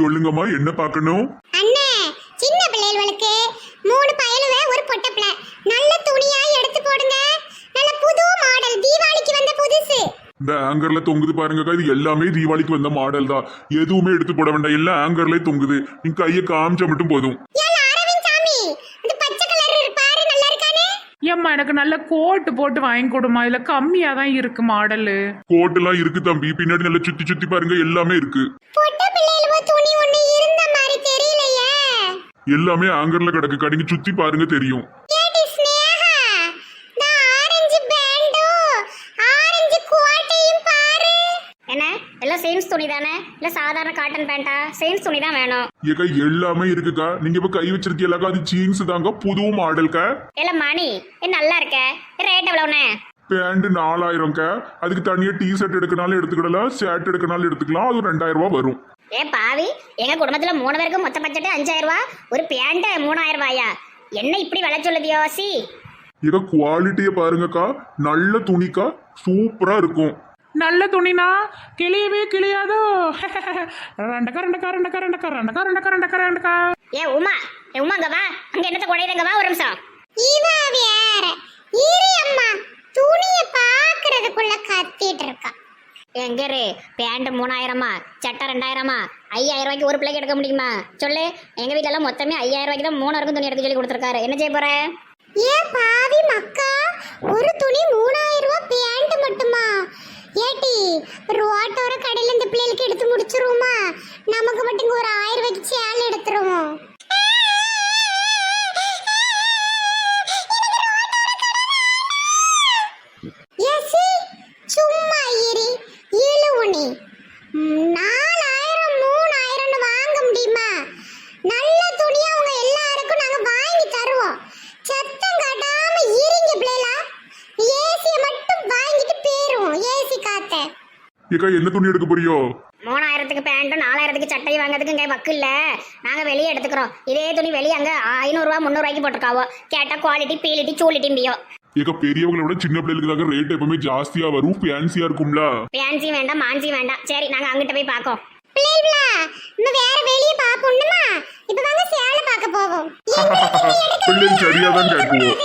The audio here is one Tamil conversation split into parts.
சொல்லுங்கம்மா, என்ன பார்க்கணும்? அண்ணே, சின்ன பிள்ளைகளுக்கு 3 பயலுவே ஒரு பொட்டப்ல நல்ல துணியா எடுத்து போடுங்க. நல்ல புது மாடல், தீபாவளிக்கு வந்த புதுசு. இந்த ஆங்கர்ல தொங்குது பாருங்கக்கா, இது எல்லாமே தீபாவளிக்கு வந்த மாடல் தான். எதுவுமே எடுத்து போட வேண்டாம், எல்லாம் ஆங்கர்ல தொங்குது. நீங்க கையை காமிச்சா மட்டும் போதும். ஏல அரவிந்த் சாமி, அந்த பச்சை கலர் பாரு, நல்லா இருக்கானே. ஏம்மா எனக்கு நல்ல கோட்டு போட்டு வாங்கி கொடுமா, இதுல கம்மியா தான் இருக்கு மாடலு. கோட் எல்லாம் இருக்கு தம்பி, பின்னாடி நல்லா சுத்தி சுத்தி பாருங்க, எல்லாமே இருக்கு. பொட்ட பிள்ளைகளுக்கு துணி ஒண்ணு இருந்த மாதிரி தெரியலையே. எல்லாமே ஆங்கர்ல கிடக்கு, கடிங்க சுத்தி பாருங்க தெரியும். ஏடி ஸ்னேகா, இந்த ஆரஞ்சு பேண்டோ ஆரஞ்சு கோட்டையும் பாரு. என்ன எல்லாம் செயின்ஸ் துணி தானே, இல்ல சாதாரண காட்டன் பேண்டா? செயின்ஸ் துணி தான் வேணும். ஏக்கா எல்லாமே இருக்குக்கா, நீங்க இப்ப கை வச்சிருக்கீங்களாக்கா, அது ஜீன்ஸ் தாங்க, புது மாடல்க்கா. இல்ல மணி நல்லா இருக்க, ரேட் எவ்வளவுண்ணே? பேண்ட் 4000க்கா. அதுக்கு தனியா டி ஷர்ட் எடுக்கனாலும் எடுத்துக்கிடலாம், ஷர்ட் எடுக்கனாலும் எடுத்துக்கலாம். அது 2000 ரூபாய் வரும். ஏ பாவி, எங்க குடும்பத்துல 3 பேருக்கு மொத்த பட்ஜெட் 5000 ரூபாய், ஒரு பேண்ட் 3000 ரூபாயா? என்ன இப்படி விலை சொல்லுதியோ சி? இத குவாலிட்டியை பாருங்கக்கா, நல்ல துணிக்கா, சூப்பரா இருக்கும். நல்ல துணினா கிளியவே கிளியாதோ. ரெண்டக்கா ரெண்டக்கா ரெண்டக்கா ரெண்டக்கா ரெண்டக்கா ரெண்டக்கா ரெண்டக்கா ரெண்டக்கா. ஏ உமா அங்க வா, அங்க என்னத்த குடையுதுங்க வா ஒரு நிமிஷம். இவா வேற இரு அம்மா, துணிய பாக்குறதுக்குள்ள கத்திட்டு இருக்கா. எங்கரு பேண்ட் 3000மா, சட்டை 2000மா? 5000 ரூபாய்க்கு ஒரு பிள்ளைக்கு எடுக்க முடியுமா சொல்லு? எங்க வீட்டுல எல்லாம் மொத்தமே 5000 ரூபாய்க்கு தான் 3 வரைக்கும் துணி எடுக்க சொல்லி கொடுத்துருக்காரு. என்ன செய்ய போற? ஏ பாவி மக்கா, ஒரு துணி 3000 ரூபாய் பேண்ட் மட்டுமா? ஏட்டி, ரோட்டோர கடையில இந்த பிள்ளைகளுக்கு எடுத்து முடிச்சிருவோமா? நமக்கு மட்டும் ஒரு 1000 ரூபாய்க்கு சேலை எடுத்துருவோம். ஏசி, சும்மா இரு, இழுவுனி. 4000 3000 வாங்க முடியுமா? நல்ல துணியா உங்க எல்லாருக்கும் நாங்க வாங்கி தருவோம். சத்தம் காட்டாம இருங்க பிள்ளைகளா. ஏசிய மட்டும் வாங்கிட்டு போயிருவோம், ஏசி காத்த. ஏக்கா என்ன துணி எடுக்க போறியோ? 3000க்கு பேண்ட்டும் 4000க்கு சட்டையும் வாங்குறதுக்கு இங்கே வக்கு இல்லை. நாங்கள் வெளியே எடுத்துக்கிறோம். இதே துணி வெளியே அங்கே 500 ரூபா 300 ரூபாய்க்கு போட்டிருக்காவோ. கேட்டால் குவாலிட்டி பீலிட்டி சூலிட்டிம்பியோ. ஏக்கா பெரியவங்களை விட சின்ன பிள்ளைகளுக்கு தாங்க ரேட் எப்பவுமே ஜாஸ்தியா வரும், ஃபேன்சியா இருக்கும்ல. ஃபேன்சி வேண்டாம், மாஞ்சி வேண்டாம். சரி நாங்கள் அங்கிட்ட போய் பார்க்கோம். பிள்ளைகளா, நம்ம வேற வெளிய பாப்போம்மா. இப்ப வாங்க சேலை பார்க்க போவோம். பிள்ளைங்க சரியா தான் கேட்குவோம்.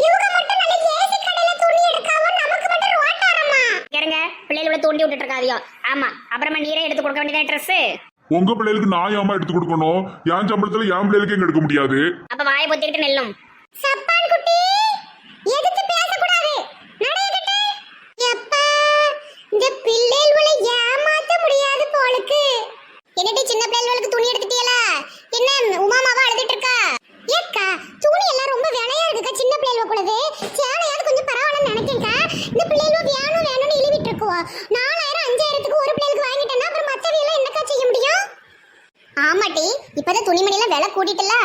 இவங்க மட்டும் நல்ல ஏசி கடையில துணி எடுக்காம நமக்கு மட்டும் ரோட்டாரமா. கேளுங்க, பிள்ளைகளை தூண்டி விட்டுட்டு இருக்காதியோ. ஆமா, அப்புறமா நீரே எடுத்து கொடுக்க வேண்டியதான் ட்ரெஸ். உங்க பிள்ளைகளுக்கு நான் ஏமா எடுத்து கொடுக்கணும்? என் சம்பளத்துல என் பிள்ளைகளுக்கு எங்க எடுக்க முடியாது? அப்ப வாயை பொத்திக்கிட்டு நெல்லும். சப்பான் குட்டி, எதுக்கு பேசக்கூடாது? நடையகட்டு. எப்பா, இந்த பிள்ளைகளை ஏமாத்த முடியாது போலுக்கு. என்னடி சின்ன பிள்ளைகளுக்கு துணி எடுத்துட்டியலா? என்ன உமாமாவா அழுதுட்டு இருக்கா? ஏக்கா, துணி எல்லாம் ரொம்ப விலையா இருக்குக்கா. சின்ன பிள்ளைகளுக்குள்ளது சேலையாவது கொஞ்சம் பரவாயில்லன்னு நினைக்கேன்க்கா. இந்த பிள்ளைகளும் வேணும் வேணும்னு இழுவிட்டு இருக்குவா. 4000 5000க்கு ஒரு பிள்ளைகளுக்கு வாங்கிட்டேன்னா அப்புறம் மற்றவையெல்லாம் என்னக்கா செய்ய முடியும்? ஆமாட்டி, இப்பதான் துணிமணிலாம் விலை கூட்டிட்டுல.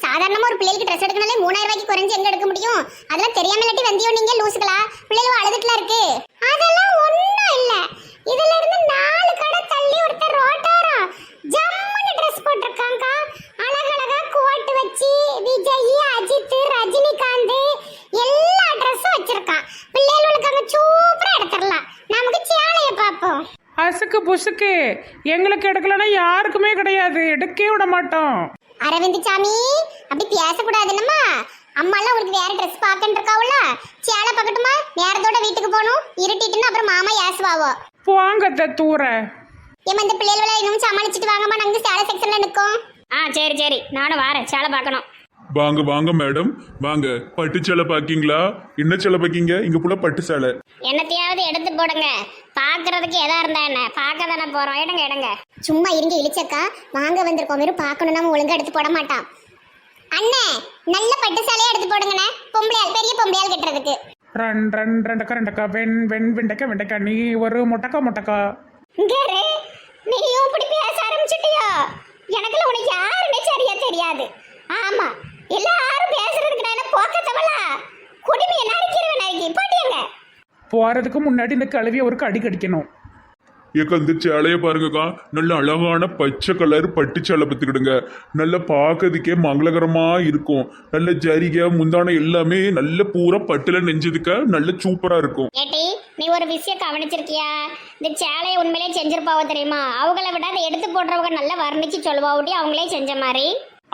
சாதாரணமா ஒரு பிள்ளைகளுக்கு ட்ரெஸ் எடுக்கனாலே 3000 ரூபாய்க்கு குறைஞ்சு எங்க எடுக்க முடியும்? அதெல்லாம் தெரியாம இல்லாட்டி வந்தியோ நீங்க லூசுகளா? பிள்ளைகள் அழுதுட்டுல இருக்கு. அதெல்லாம் ஒண்ணும் இல்ல. இதுல இருந்து 4 கடை தள்ளி ஒருத்தர் ரோட்டாரா ஜம்முன்னு ட்ரெஸ் போட்டிருக்காங்க. அழகழகா கோட் வச்சு விஜய், அஜித், ரஜினிகாந்த் எல்லா ட்ரெஸ்ஸும் வச்சிருக்கான். பிள்ளைகளுக்கு அங்க சூப்பரா எடுத்துடலாம். நமக்கு சேலைய பார்ப்போம். அசுக்கு புசுக்கு எங்களுக்கு எடுக்கலன்னா யாருக்குமே கிடையாது, எடுக்கவே விட மாட்டோம். அரவிந்த் சாமி, அப்படி பேசக்கூடாதுன்னம்மா. அம்மா எல்லாம் உனக்கு வேற ட்ரெஸ் பார்க்கன்னு இருக்காவுல. சேலை பார்க்கட்டுமா? நேரத்தோட வீட்டுக்கு போகணும். இருட்டிட்டுன்னு அப்புறம் மாமா ஏசுவாவோ. போங்க தூர. ஏமா இந்த பிள்ளைகளை இன்னும் சமாளிச்சுட்டு வாங்கம்மா, நாங்க சேலை செக்ஷன்ல நிற்கும். சரி சரி, நானும் வரேன். சேலை பார்க்கணும். வாங்க வாங்க மேடம், வாங்க. பட்டு சேலை பாக்கீங்களா? என்ன சேலை பாக்கீங்க? இங்க புள்ள பட்டு சேலை. என்னத்தையாவது எடுத்து போடுங்க. பாக்குறதுக்கு எதா இருந்தா என்ன, பார்க்க தானே போறோம். எடுங்க எடுங்க. சும்மா இருங்க இழிச்சக்கா, வாங்க வந்திருக்கோம். வெறும் பார்க்கணும், நம்ம ஒழுங்கா எடுத்து போட மாட்டான். அண்ணே, நல்ல பட்டு சேலையா எடுத்து போடுங்கண்ணே. பொம்பளையால், பெரிய பொம்பளையால் கட்டுறதுக்கு. ரெண்டக்கா ரெண்டக்கா வெண்டைக்கா வெண்டைக்கா. நீ ஒரு முட்டக்கா. இங்கேரு, நீயும் இப்படி பேச ஆரம்பிச்சிட்டியோ? எனக்குல உனக்கு யாருன்னே சரியா தெரியாது. ஆமா, எல்லாரும் பேசுறதுக்கு நான் என்ன போக்கத்தவளா? குடுமையை நறுக்கிறவன் நறுக்கி போட்டியங்க. போறதுக்கு முன்னாடி இந்த கழுவிய ஒரு கடி கடிக்கணும். ஏக்கா இந்த சேலையை பாருங்கக்கா, நல்ல அழகான பச்சை கலர் பட்டு சேலை பத்துக்கிடுங்க. நல்ல பார்க்கறதுக்கே மங்களகரமா இருக்கும். நல்ல ஜரிகை முந்தான எல்லாமே நல்ல பூரா பட்டுல நெஞ்சதுக்க நல்ல சூப்பரா இருக்கும். ஏட்டி நீ ஒரு விஷயம் கவனிச்சிருக்கியா? இந்த சேலையை உண்மையிலே செஞ்சிருப்பாவோ தெரியுமா? அவங்கள விட அதை எடுத்து போடுறவங்க நல்லா வர்ணிச்சு சொல்லுவாவுட்டி அவங்களே செஞ்ச மாதிரி.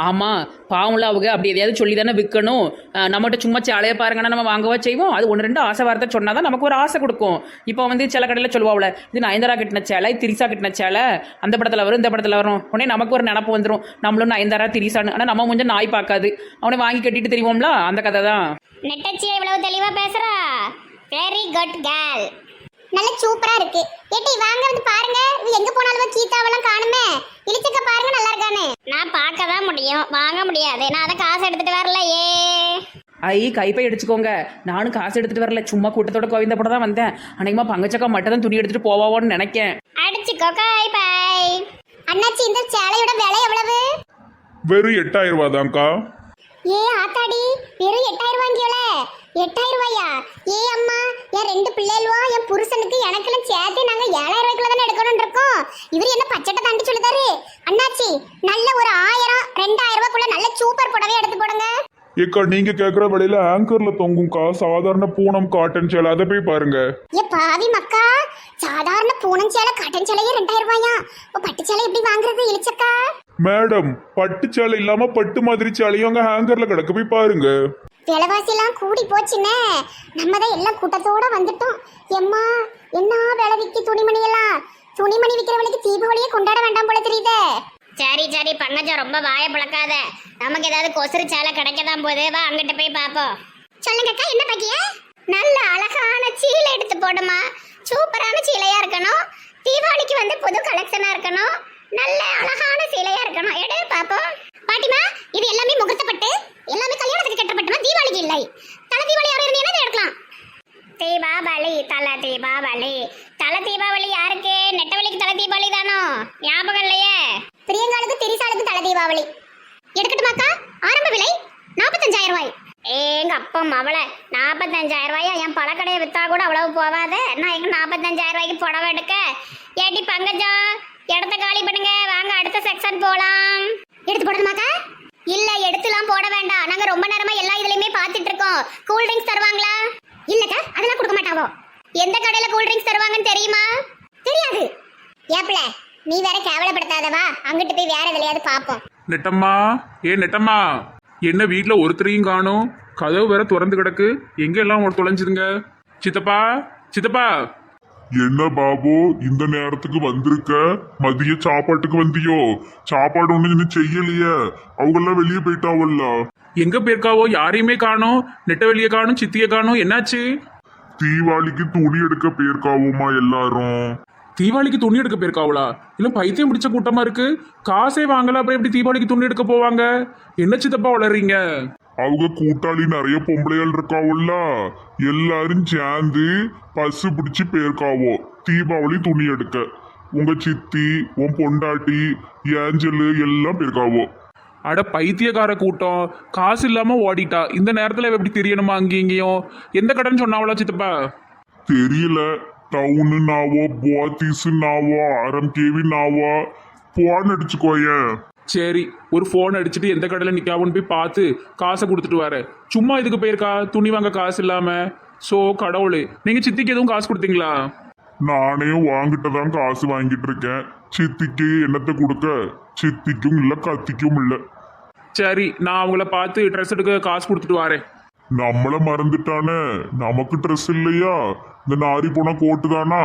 ஆமாம், பாவம்ல அவங்க அப்படி எதையாவது சொல்லி தானே விற்கணும். நம்மகிட்ட சும்மா சேலையை பாருங்கன்னா நம்ம வாங்கவா செய்வோம். அது ஒன்று ரெண்டு ஆசை வார்த்தை சொன்னால் தான் நமக்கு ஒரு ஆசை கொடுக்கும். இப்போ வந்து சில கடையில் சொல்லுவாவில், இது நயன்தாரா கட்டின சேலை, திரிசா கட்டின சேலை, அந்த படத்தில் வரும் இந்த படத்தில் வரும். உடனே நமக்கு ஒரு நினப்பு வந்துடும், நம்மளும் நயன்தாரா திரிசான்னு. ஆனால் நம்ம கொஞ்சம் நாய் பார்க்காது, அவனை வாங்கி கட்டிட்டு தெரியுவோம்ல, அந்த கதை தான். நெட்டச்சியா இவ்வளவு தெளிவா பேசுறா. Very good girl. நல்ல சூப்பரா இருக்கு. ஏட்டி வாங்க வந்து பாருங்க. இது எங்க போனாலும் கீதாவெல்லாம் காணுமே. இளிச்சக்க பாருங்க நல்லா இருக்கானே. நான் பார்க்க தான் முடியும், வாங்க முடியாது. நான் அதை காசு எடுத்துட்டு வரலையே. கைப்பை அடிச்சுக்கோங்க. நானும் காசு எடுத்துகிட்டு வரல, சும்மா கூட்டத்தோட கோவிந்த போட தான் வந்தேன். அன்னைக்குமா பங்கச்சக்கா மட்டும் தான் துணி எடுத்துகிட்டு போவாவோன்னு நினைக்கேன். அடிச்சுக்கோ காய் பாய். அண்ணாச்சி இந்த சேலையோட விலை எவ்வளவு? வெறும் 8000 ரூபா தான்க்கா. ஏ ஆத்தாடி, வெறும் 8000 ரூபாய்க்குல? 8000 ரூபாயா? ஏ அம்மா, என் 2 பிள்ளைகளுவா என் புருஷனுக்கு எனக்கெல்லாம் சேர்த்து நாங்க 7000 ரூபாய்க்குள்ள தானே எடுக்கணும்னு இருக்கோம். இவர் என்ன பச்சட்டை தாண்டி சொல்லுதாரு? அண்ணாச்சி நல்ல ஒரு 1000 2000 ரூபாய்க்குள்ள நல்ல சூப்பர் புடவை எடுத்து போடுங்க. ஏக்கா நீங்க கேக்குற விலையில ஆங்கர்ல தொங்கும்க்கா, சாதாரண பூனம் காட்டன் சேலை, அதை போய் பாருங்க. ஏ பாவி மக்கா, சாதாரண பூனம் சேலை காட்டன் சேலையே 2000 ரூபாயா? பட்டு சேலை எப்படி வாங்குறது இளிச்சக்கா? மேடம், பட்டு சேலை இல்லாம பட்டு மாதிரி சேலையும் அங்க ஹேங்கர்ல கிடக்கு, போய் பாருங்க. விலைவாசி எல்லாம் கூடி போச்சுன்னு நம்ம தான் எல்லாம் கூட்டத்தோட வந்துட்டோம். எம்மா என்ன விலை விற்கி துணிமணி எல்லாம். துணிமணி விற்கிறவனுக்கு தீபாவளியே கொண்டாட வேண்டாம் போல தெரியுதே. சரி சரி பங்கஜம், ரொம்ப வாயை பழக்காத. நமக்கு ஏதாவது கொசுறு சேலை கிடைக்க தான் போகுது, வா அங்கிட்ட போய் பார்ப்போம். சொல்லுங்க அக்கா, என்ன பாக்கிய? நல்ல அழகான சீலை எடுத்து போடுமா. சூப்பரான சீலையா இருக்கணும். தீபாவளிக்கு வந்து புது கலெக்ஷனா இருக்கணும். நல்ல அழகான சீலையா இருக்கணும். எடு பாப்போம். பாட்டிமா, இது எல்லாமே முகூர்த்தப்பட்டு, எல்லாமே கல்யாணத்துக்கு கட்டப்பட்டுமா, தீபாவளிக்கு இல்லை. தலை தீபாவளி யாரும் இருந்தீங்கன்னா இதை எடுக்கலாம். தீபாவளி தலை தீபாவளி. தலை தீபாவளி யாருக்கு? நெட்டவழிக்கு தலை தீபாவளி தானோ? ஞாபகம் இல்லையே. பிரியங்காளுக்கு திரிசாளுக்கு தலை தீபாவளி. எடுக்கட்டுமாக்கா? ஆரம்ப விலை 45000 ரூபாய். எங்க அப்பம் அவளை 45000 ரூபாயா? என் பழக்கடையை வித்தா கூட அவ்வளவு போவாத. நான் எங்க 45000 ரூபாய்க்கு புடவை எடுக்க? ஏட்டி பங்கஜம், இடத்த காலி பண்ணுங்க, வாங்க அடுத்த செக்ஷன் போலாம். எடுத்து போடணுமாக்கா? இல்ல எடுத்துலாம் போட வேண்டாம். நாங்க ரொம்ப நேரமா எல்லா இதுலயுமே பாத்துட்டு இருக்கோம். கூல் ட்ரிங்க்ஸ் தருவாங்களா? இல்லக்கா, அதெல்லாம் கொடுக்க மாட்டாவோ. எந்த கடையில கூல் ட்ரிங்க்ஸ் தருவாங்கன்னு தெரியுமா? தெரியாது. ஏப்ல நீ வேற கேவலப்படுத்தாதவா, அங்கிட்டு போய் வேற எதுலையாவது பாப்போம். நெட்டம்மா, நெட்டம்மா, என்ன வீட்டுல ஒருத்தரையும் காணும், கதவு வேற திறந்து கிடக்கு, எங்க எல்லாம் தொலைஞ்சுதுங்க? சித்தப்பா, சித்தப்பா. என்ன பாபு இந்த நேரத்துக்கு வந்திருக்க? மதிய சாப்பாட்டுக்கு வந்தியோ? சாப்பாடு ஒண்ணு இன்னும் செய்யலையே, அவங்கெல்லாம் வெளியே போயிட்டாவல்ல. எங்கே போயிருக்காவோ? யாரையுமே காணோம். நெட்டவெளியை காணும், சித்தியை காணும். என்னாச்சு? தீபாவளிக்கு துணி எடுக்க போயிருக்காவுமா எல்லாரும். தீபாவளிக்கு துணி எடுக்க போயிருக்காவளா? இல்லை பைத்தியம் பிடிச்ச கூட்டமா இருக்கு. காசே வாங்கல, அப்புறம் எப்படி தீபாவளிக்கு துணி எடுக்க போவாங்க? என்ன சித்தப்பா வளர்றீங்க? அவங்க கூட்டாளி நிறைய பொம்பளைகள் இருக்காவுல்ல, எல்லாரும் சேர்ந்து பஸ்ஸு பிடிச்சி போயிருக்காவோ தீபாவளி துணி எடுக்க. உங்க சித்தி, உன் பொண்டாட்டி, ஏஞ்சலு எல்லாம் போயிருக்காவோ. அட பைத்தியக்கார கூட்டம், காசு இல்லாம ஓடிட்டா. இந்த நேரத்துல எப்படி தெரியணுமா அங்கேயும் இங்கேயும்? எந்த கடைன்னு சொன்னாவளா சித்தப்பா? தெரியல, டவுனு நாவோ, போத்தீஸு நாவோ, RMKV நாவோ. போன் அடிச்சுக்கோயேன். சரி, ஒரு ஃபோன் அடிச்சுட்டு எந்த கடையில் நிற்காவுன்னு போய் பார்த்து காசை கொடுத்துட்டு வரேன். சும்மா இதுக்கு போயிருக்கா துணி வாங்க காசு இல்லாம? ஸோ கடவுளே, நீங்க சித்திக்கு எதுவும் காசு கொடுத்தீங்களா? நானே வாங்கிட்டு தான் காசு வாங்கிட்டு இருக்கேன். சித்திக்கு என்னத்தை கொடுக்க? சித்திக்கும் இல்ல, கத்திக்கும் இல்ல. சரி, நான் அவங்கள பார்த்து ட்ரெஸ் எடுக்க காசு கொடுத்துட்டு வரேன். நம்மள மறந்துட்டானே, நமக்கு ட்ரெஸ் இல்லையா? இந்த நாரி போன கோட்டு தானா?